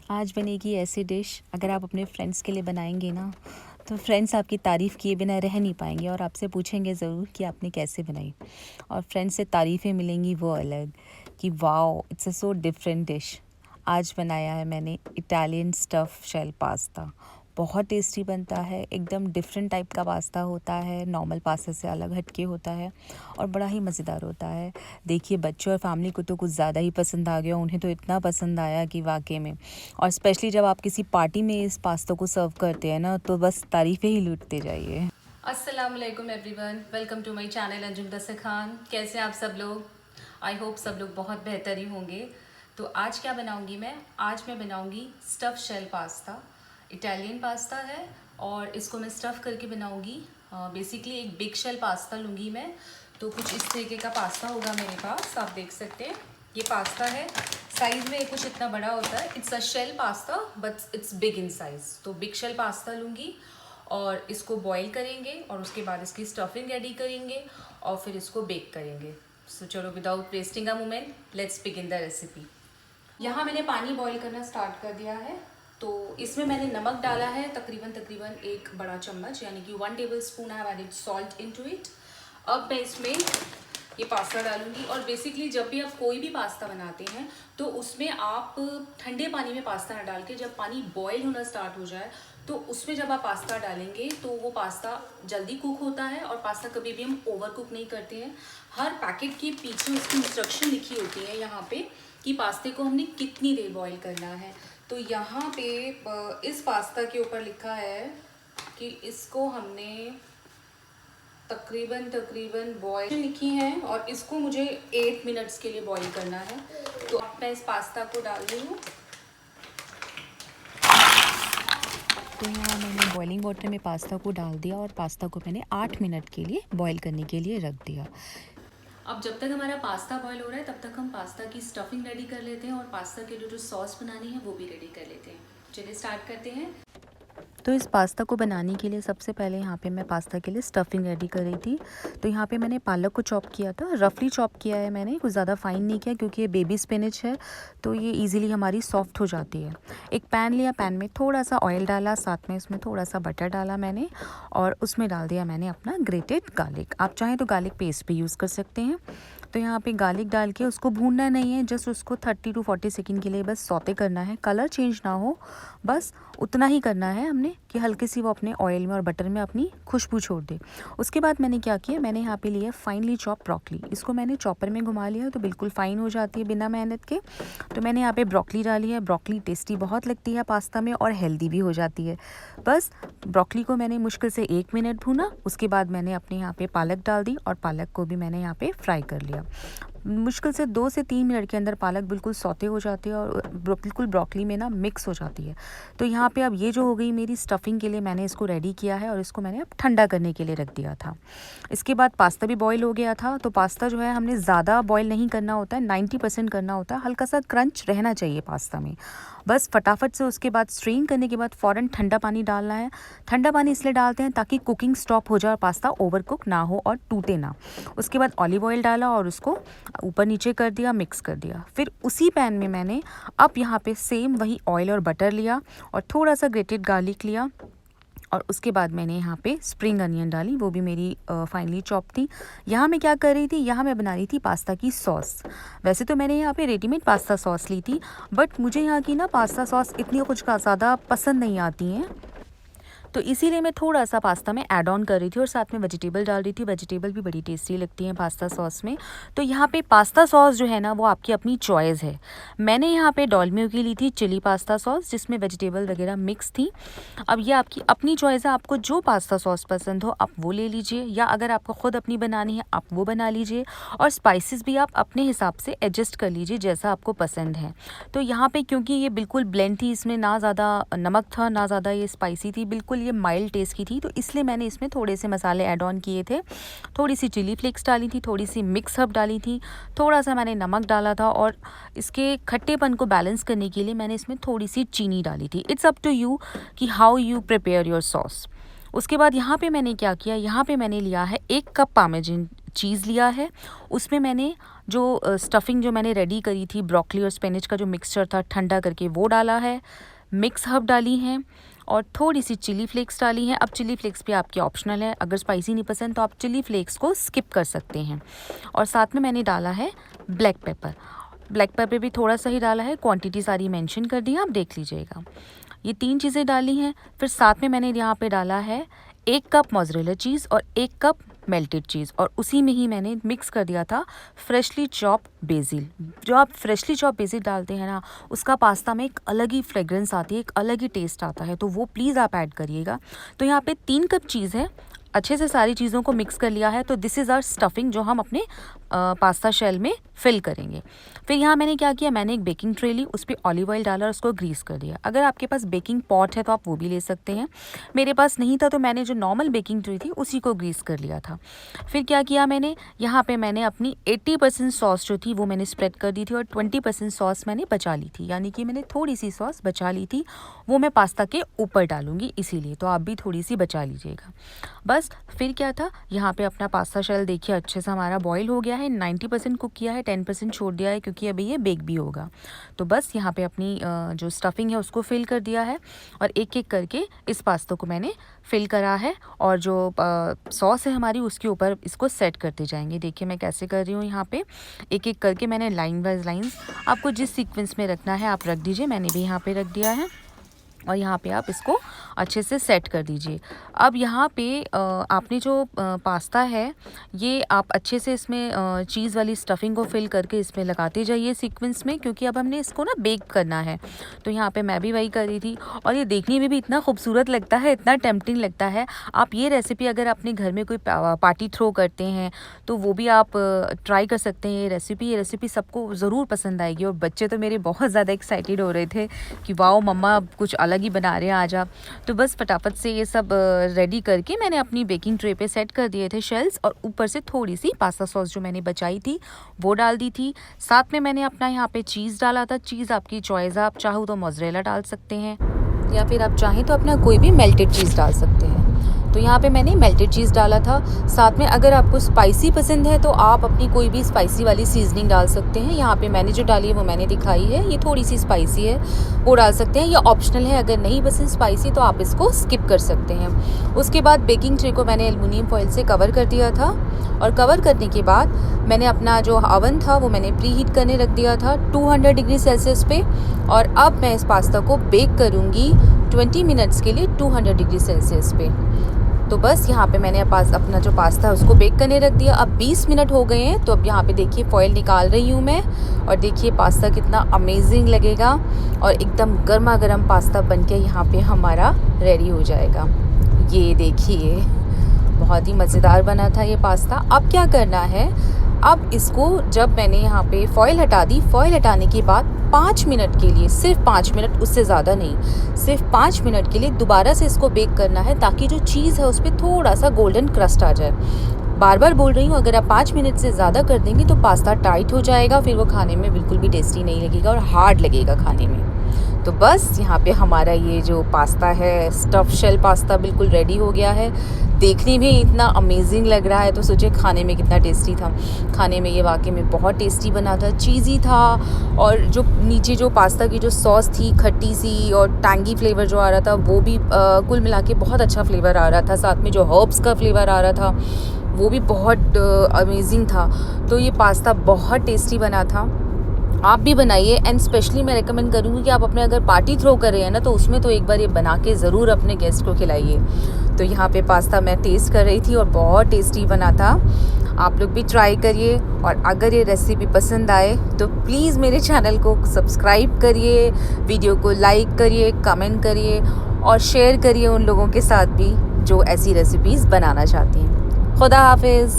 आज बनेगी ऐसी डिश, अगर आप अपने फ्रेंड्स के लिए बनाएंगे ना तो फ्रेंड्स आपकी तारीफ़ किए बिना रह नहीं पाएंगे और आपसे पूछेंगे ज़रूर कि आपने कैसे बनाई। और फ्रेंड्स से तारीफ़ें मिलेंगी वो अलग, कि wow it's a so different dish. आज बनाया है मैंने इटालियन स्टफ़ शेल पास्ता। बहुत टेस्टी बनता है, एकदम डिफरेंट टाइप का पास्ता होता है, नॉर्मल पास्ता से अलग हटके होता है और बड़ा ही मज़ेदार होता है। देखिए बच्चों और फैमिली को तो कुछ ज़्यादा ही पसंद आ गया, उन्हें तो इतना पसंद आया कि वाकई में। और स्पेशली जब आप किसी पार्टी में इस पास्ता को सर्व करते हैं ना तो बस तारीफ़ें ही लूटते जाइए। अस्सलामुअलैकुम everyone, welcome to my channel Anjum Dastarkhan Khan. कैसे हैं आप सब लोग? आई होप सब लोग बहुत बेहतर ही होंगे। तो आज क्या बनाऊंगी मैं? आज मैं बनाऊंगी stuff shell pasta. Italian pasta है और इसको मैं स्टफ़ करके बनाऊंगी। बेसिकली एक बिग शेल पास्ता लूँगी मैं। तो कुछ इस तरीके का पास्ता होगा मेरे पास, आप देख सकते हैं। ये पास्ता है, साइज़ में कुछ इतना बड़ा होता है। It's a shell pasta but it's big in size. तो बिग शेल पास्ता लूँगी और इसको बॉईल करेंगे और उसके बाद इसकी स्टफिंग रेडी करेंगे और फिर इसको बेक करेंगे। सो चलो without wasting a moment let's begin the recipe. यहाँ मैंने पानी बॉईल करना स्टार्ट कर दिया है। तो इसमें मैंने नमक डाला है तकरीबन एक बड़ा चम्मच, यानी कि 1 tablespoon I have added salt into it. अब मैं इसमें ये पास्ता डालूंगी। और बेसिकली जब भी आप कोई भी पास्ता बनाते हैं तो उसमें आप ठंडे पानी में पास्ता ना डाल के जब पानी बॉयल होना स्टार्ट हो जाए तो उसमें जब आप पास्ता डालेंगे तो वो पास्ता जल्दी कुक होता है। और पास्ता कभी भी हम ओवर कुक नहीं करते हैं। हर पैकेट के पीछे उसकी इंस्ट्रक्शन लिखी होती है यहाँ पे कि पास्ते को हमने कितनी देर बॉईल करना है। तो यहाँ पे इस पास्ता के ऊपर लिखा है कि इसको हमने तकरीबन बॉईल लिखी है और इसको मुझे 8 मिनट्स के लिए बॉईल करना है। तो अब मैं इस पास्ता को डाल रही हूँ। तो यहाँ मैंने बॉइलिंग वाटर में पास्ता को डाल दिया और पास्ता को मैंने 8 मिनट के लिए बॉईल करने के लिए रख दिया। अब जब तक हमारा पास्ता बॉईल हो रहा है तब तक हम पास्ता की स्टफिंग रेडी कर लेते हैं और पास्ता के लिए जो सॉस बनानी है वो भी रेडी कर लेते हैं। चलिए स्टार्ट करते हैं। तो इस पास्ता को बनाने के लिए सबसे पहले यहाँ पे मैं पास्ता के लिए स्टफिंग रेडी कर रही थी। तो यहाँ पे मैंने पालक को चॉप किया था, रफली चॉप किया है मैंने, कुछ ज़्यादा फाइन नहीं किया क्योंकि ये बेबी स्पिनच है तो ये इजीली हमारी सॉफ्ट हो जाती है। एक पैन लिया, पैन में थोड़ा सा ऑयल डाला, साथ में उसमें थोड़ा सा बटर डाला मैंने और उसमें डाल दिया मैंने अपना ग्रेटेड गार्लिक। आप चाहें तो गार्लिक पेस्ट भी यूज़ कर सकते हैं। तो यहाँ पे गार्लिक डाल के उसको भूनना नहीं है, जस्ट उसको 30 to 40 सेकंड के लिए बस सौते करना है, कलर चेंज ना हो, बस उतना ही करना है हमने कि हल्की सी वो अपने ऑयल में और बटर में अपनी खुशबू छोड़ दे। उसके बाद मैंने क्या किया, मैंने यहाँ पे लिया फाइनली चॉप ब्रोकली। इसको मैंने चॉपर में घुमा लिया तो बिल्कुल फ़ाइन हो जाती है बिना मेहनत के। तो मैंने यहाँ पे ब्रोकली डाली है। ब्रोकली टेस्टी बहुत लगती है पास्ता में और हेल्दी भी हो जाती है। बस ब्रोकली को मैंने मुश्किल से 1 मिनट भूना। उसके बाद मैंने अपने यहाँ पे पालक डाल दी और पालक को भी मैंने यहाँ पे फ्राई कर लिया। मुश्किल से 2 से 3 मिनट के अंदर पालक बिल्कुल सौते हो जाती है और बिल्कुल ब्रोकली में ना मिक्स हो जाती है। तो यहाँ पे अब ये जो हो गई मेरी स्टफिंग के लिए, मैंने इसको रेडी किया है और इसको मैंने अब ठंडा करने के लिए रख दिया था। इसके बाद पास्ता भी बॉईल हो गया था। तो पास्ता जो है हमने ज़्यादा बॉईल नहीं करना होता है, 90% करना होता है, हल्का सा क्रंच रहना चाहिए पास्ता में। बस फटाफट से उसके बाद स्ट्रेन करने के बाद फ़ौरन ठंडा पानी डालना है। ठंडा पानी इसलिए डालते हैं ताकि कुकिंग स्टॉप हो जाए और पास्ता ओवर कुक ना हो और टूटे ना। उसके बाद ऑलिव ऑयल डाला और उसको ऊपर नीचे कर दिया, मिक्स कर दिया। फिर उसी पैन में मैंने अब यहाँ पे सेम वही ऑयल और बटर लिया और थोड़ा सा ग्रेटेड गार्लिक लिया और उसके बाद मैंने यहाँ पे स्प्रिंग अनियन डाली, वो भी मेरी फाइनली चॉप थी। यहाँ मैं क्या कर रही थी, यहाँ मैं बना रही थी पास्ता की सॉस। वैसे तो मैंने यहाँ पे रेडीमेड पास्ता सॉस ली थी बट मुझे यहाँ की ना पास्ता सॉस इतनी कुछ ज़्यादा पसंद नहीं आती हैं, तो इसीलिए मैं थोड़ा सा पास्ता में ऐड ऑन कर रही थी और साथ में वेजिटेबल डाल रही थी। वेजिटेबल भी बड़ी टेस्टी लगती हैं पास्ता सॉस में। तो यहाँ पे पास्ता सॉस जो है ना वो आपकी अपनी चॉइस है। मैंने यहाँ पे डॉल्मियो की ली थी चिली पास्ता सॉस जिसमें वेजिटेबल वगैरह मिक्स थी। अब ये आपकी अपनी चॉइस है, आपको जो पास्ता सॉस पसंद हो आप वो ले लीजिए, या अगर आपको ख़ुद अपनी बनानी है आप वो बना लीजिए। और स्पाइसेस भी आप अपने हिसाब से एडजस्ट कर लीजिए जैसा आपको पसंद है। तो यहाँ पे क्योंकि ये बिल्कुल ब्लेंड थी, इसमें ना ज़्यादा नमक था ना ज़्यादा ये स्पाइसी थी, बिल्कुल ये माइल्ड टेस्ट की थी, तो इसलिए मैंने इसमें थोड़े से मसाले ऐड ऑन किए थे। थोड़ी सी चिली फ्लेक्स डाली थी, थोड़ी सी मिक्स हर्ब डाली थी, थोड़ा सा मैंने नमक डाला था और इसके खट्टेपन को बैलेंस करने के लिए मैंने इसमें थोड़ी सी चीनी डाली थी। इट्स अप टू यू कि how you prepare your sauce. उसके बाद यहाँ पे मैंने क्या किया, यहाँ पे मैंने लिया है 1 कप पामेजिन चीज़ लिया है। उसमें मैंने जो स्टफिंग जो मैंने रेडी करी थी ब्रोकली और स्पिनच का जो मिक्सचर था ठंडा करके वो डाला है, मिक्स हर्ब डाली हैं और थोड़ी सी चिली फ्लेक्स डाली हैं। अब चिली फ्लेक्स भी आपके ऑप्शनल है, अगर स्पाइसी नहीं पसंद तो आप चिली फ्लेक्स को स्किप कर सकते हैं। और साथ में मैंने डाला है ब्लैक पेपर भी थोड़ा सा ही डाला है, क्वांटिटी सारी मेंशन कर दी है, आप देख लीजिएगा। ये 3 चीज़ें डाली हैं। फिर साथ में मैंने यहाँ पे डाला है 1 कप मोज़रेला चीज़ और 1 कप मेल्टेड चीज़, और उसी में ही मैंने मिक्स कर दिया था फ्रेशली चॉप बेसिल। जो आप फ्रेशली चॉप बेसिल डालते हैं ना, उसका पास्ता में एक अलग ही फ्रेग्रेंस आती है, एक अलग ही टेस्ट आता है, तो वो प्लीज़ आप ऐड करिएगा। तो यहाँ पे 3 कप चीज़ है, अच्छे से सारी चीज़ों को मिक्स कर लिया है। तो दिस इज़ आवर स्टफिंग जो हम अपने पास्ता शेल में फिल करेंगे। फिर यहाँ मैंने क्या किया, मैंने एक बेकिंग ट्रे ली, उस पर ऑलिव ऑयल डाला और उसको ग्रीस कर दिया। अगर आपके पास बेकिंग पॉट है तो आप वो भी ले सकते हैं, मेरे पास नहीं था तो मैंने जो नॉर्मल बेकिंग ट्रे थी उसी को ग्रीस कर लिया था। फिर क्या किया मैंने, यहाँ पे मैंने अपनी 80% सॉस जो थी वो मैंने स्प्रेड कर दी थी और 20% सॉस मैंने बचा ली थी, यानी कि मैंने थोड़ी सी सॉस बचा ली थी, वो मैं पास्ता के ऊपर डालूंगी, इसीलिए तो आप भी थोड़ी सी बचा लीजिएगा बस। फिर क्या था, यहाँ पे अपना पास्ता शेल देखिए अच्छे से हमारा बॉईल हो गया है, 90% कुक किया है, 10% छोड़ दिया है क्योंकि अभी ये बेक भी होगा। तो बस यहाँ पे अपनी जो स्टफिंग है उसको फिल कर दिया है और एक एक करके इस पास्ता को मैंने फिल करा है और जो सॉस है हमारी उसके ऊपर इसको सेट करते जाएंगे। देखिए मैं कैसे कर रही हूँ, यहाँ पे एक एक करके मैंने लाइन बाय लाइन्स, आपको जिस सीक्वेंस में रखना है आप रख दीजिए, मैंने भी यहाँ पे रख दिया है और यहाँ पे आप इसको अच्छे से सेट कर दीजिए। अब यहाँ पे आपने जो पास्ता है ये आप अच्छे से इसमें चीज़ वाली स्टफिंग को फिल करके इसमें लगाते जाइए सीक्वेंस में, क्योंकि अब हमने इसको ना बेक करना है। तो यहाँ पे मैं भी वही कर रही थी और ये देखने में भी इतना खूबसूरत लगता है, इतना टेम्पटिंग लगता है। आप ये रेसिपी अगर अपने घर में कोई पार्टी थ्रो करते हैं तो वो भी आप ट्राई कर सकते हैं। ये रेसिपी सबको ज़रूर पसंद आएगी और बच्चे तो मेरे बहुत ज़्यादा एक्साइटेड हो रहे थे कि वाओ मम्मा कुछ अलग ही बना रहे हैं आज आप। तो बस फटाफट से ये सब रेडी करके मैंने अपनी बेकिंग ट्रे पे सेट कर दिए थे शेल्स और ऊपर से थोड़ी सी पास्ता सॉस जो मैंने बचाई थी वो डाल दी थी। साथ में मैंने अपना यहाँ पे चीज़ डाला था, चीज़ आपकी चॉइस है, आप चाहो तो मोज़रेला डाल सकते हैं या फिर आप चाहें तो अपना कोई भी मेल्टेड चीज़ डाल सकते हैं। तो यहाँ पे मैंने मेल्टेड चीज़ डाला था। साथ में अगर आपको स्पाइसी पसंद है तो आप अपनी कोई भी स्पाइसी वाली सीजनिंग डाल सकते हैं। यहाँ पे मैंने जो डाली है वो मैंने दिखाई है, ये थोड़ी सी स्पाइसी है, वो डाल सकते हैं, ये ऑप्शनल है। अगर नहीं पसंद स्पाइसी तो आप इसको स्किप कर सकते हैं। उसके बाद बेकिंग ट्रे को मैंने एल्युमिनियम फॉइल से कवर कर दिया था और कवर करने के बाद मैंने अपना जो ओवन था वो मैंने प्री हीट करने रख दिया था 200 डिग्री सेल्सियस पे। और अब मैं इस पास्ता को बेक करूँगी 20 मिनट्स के लिए 200 डिग्री सेल्सियस पे। तो बस यहाँ पे मैंने अपना जो पास्ता है उसको बेक करने रख दिया। अब 20 मिनट हो गए हैं, तो अब यहाँ पे देखिए फॉइल निकाल रही हूँ मैं और देखिए पास्ता कितना अमेजिंग लगेगा और एकदम गर्मा गर्म पास्ता बनके यहाँ पे हमारा रेडी हो जाएगा। ये देखिए बहुत ही मज़ेदार बना था ये पास्ता। अब क्या करना है, अब इसको जब मैंने यहाँ पे फॉइल हटा दी, फॉइल हटाने के बाद 5 मिनट के लिए, सिर्फ 5 मिनट, उससे ज़्यादा नहीं, सिर्फ 5 मिनट के लिए दोबारा से इसको बेक करना है ताकि जो चीज़ है उस पर थोड़ा सा गोल्डन क्रस्ट आ जाए। बार बार बोल रही हूँ, अगर आप 5 मिनट से ज़्यादा कर देंगे तो पास्ता टाइट हो जाएगा, फिर वो खाने में बिल्कुल भी टेस्टी नहीं लगेगा और हार्ड लगेगा खाने में। तो बस यहाँ पे हमारा ये जो पास्ता है, स्टफ शेल पास्ता, बिल्कुल रेडी हो गया है। देखने में इतना अमेजिंग लग रहा है तो सोचिए खाने में कितना टेस्टी था। खाने में ये वाकई में बहुत टेस्टी बना था, चीज़ी था और जो नीचे जो पास्ता की जो सॉस थी खट्टी सी और टैंगी फ्लेवर जो आ रहा था वो भी कुल मिला के बहुत अच्छा फ्लेवर आ रहा था। साथ में जो हर्ब्स का फ्लेवर आ रहा था वो भी बहुत अमेजिंग था। तो ये पास्ता बहुत टेस्टी बना था, आप भी बनाइए। एंड स्पेशली मैं रेकमेंड करूँगी कि आप अपने अगर पार्टी थ्रो कर रहे हैं ना तो उसमें तो एक बार ये बना के ज़रूर अपने गेस्ट को खिलाइए। तो यहाँ पे पास्ता मैं टेस्ट कर रही थी और बहुत टेस्टी बना था। आप लोग भी ट्राई करिए और अगर ये रेसिपी पसंद आए तो प्लीज़ मेरे चैनल को सब्सक्राइब करिए, वीडियो को लाइक करिए, कमेंट करिए और शेयर करिए उन लोगों के साथ भी जो ऐसी रेसिपीज़ बनाना चाहती हैं। खुदा हाफिज़।